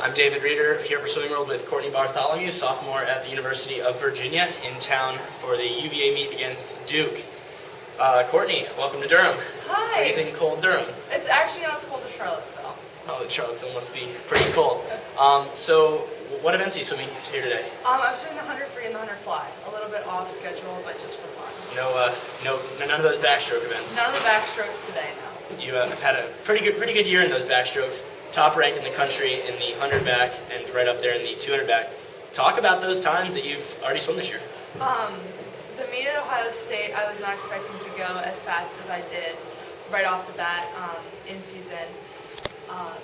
I'm David Reeder, here for Swimming World with Courtney Bartholomew, sophomore at the University of Virginia, in town for the UVA meet against Duke. Courtney, welcome to Durham. Hi. Freezing cold Durham. It's actually not as cold as Charlottesville. Oh, Charlottesville must be pretty cold. So, what events are you swimming here today? I'm swimming the 100 free and the 100 fly. A little bit off schedule, but just for fun. None of those backstroke events. None of the backstrokes today, no. You have had a pretty good year in those backstrokes. Top ranked in the country in the 100 back and right up there in the 200 back. Talk about those times that you've already swum this year. The meet at Ohio State, I was not expecting to go as fast as I did right off the bat in season.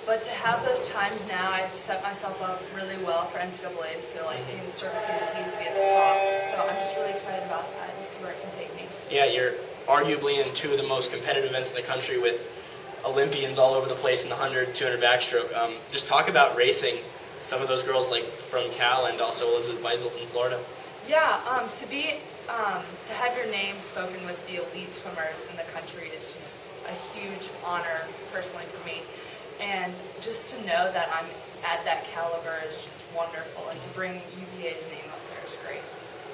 But to have those times now, I've set myself up really well for NCAAs to in the circus heat to be at the top. So I'm just really excited about that and see where it can take me. Yeah, you're arguably in two of the most competitive events in the country with Olympians all over the place in the 100, 200 backstroke. Just talk about racing some of those girls like from Cal and also Elizabeth Beisel from Florida. Yeah, to have your name spoken with the elite swimmers in the country is just a huge honor personally for me. And just to know that I'm at that caliber is just wonderful, and to bring UVA's name up there is great.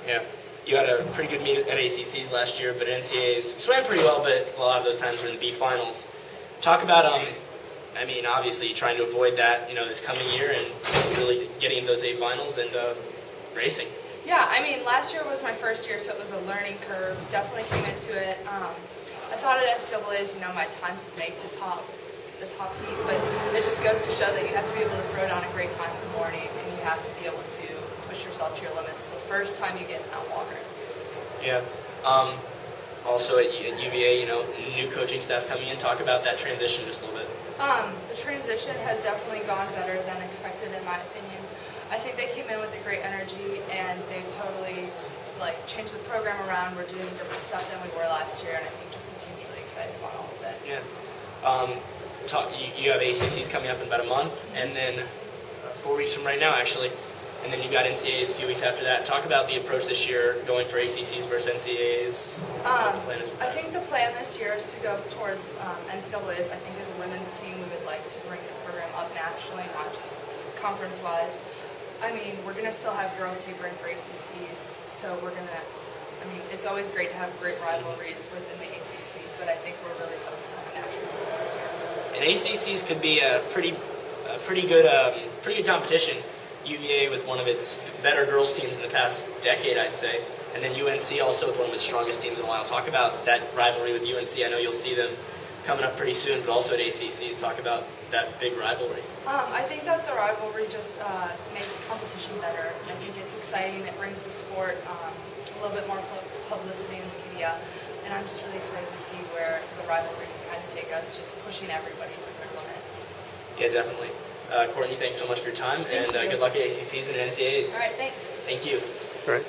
Yeah. You had a pretty good meet at ACCs last year, but at NCAAs, you swam pretty well, but a lot of those times were in the B finals. Talk about, obviously trying to avoid that, this coming year and really getting into those A finals and racing. Yeah, last year was my first year, so it was a learning curve. Definitely came into it. I thought at NCAAs, my times would make the top heat, but it just goes to show that you have to be able to throw down a great time in the morning, and you have to be able to push yourself to your limits the first time you get in that water. Yeah. Also at UVA, new coaching staff coming in. Talk about that transition just a little bit. The transition has definitely gone better than expected, in my opinion. I think they came in with a great energy, and they've totally changed the program around. We're doing different stuff than we were last year, and I think just the team's really excited about all of it. Yeah. You have ACCs coming up in about a month, and then 4 weeks from right now, actually. And then you've got NCAAs a few weeks after that. Talk about the approach this year, going for ACCs versus NCAAs. What the plan is with that. I think the plan this year is to go towards NCAAs. I think as a women's team, we would like to bring the program up nationally, not just conference-wise. We're going to still have girls tapering for ACCs, so it's always great to have great rivalries within the ACC, but I think we're really focused on the national scene this year. And ACCs could be a pretty good competition. UVA with one of its better girls teams in the past decade, I'd say, and then UNC also with one of its strongest teams in a while. Talk about that rivalry with UNC. I know you'll see them coming up pretty soon, but also at ACCs. Talk about that big rivalry. I think that the rivalry just makes competition better. I think it's exciting. It brings the sport a little bit more publicity in the media, and I'm just really excited to see where the rivalry can kind of take us, just pushing everybody to their limits. Yeah, definitely. Courtney, thanks so much for your time, and good luck at ACCs and NCAAs. All right, thanks. Thank you. All right.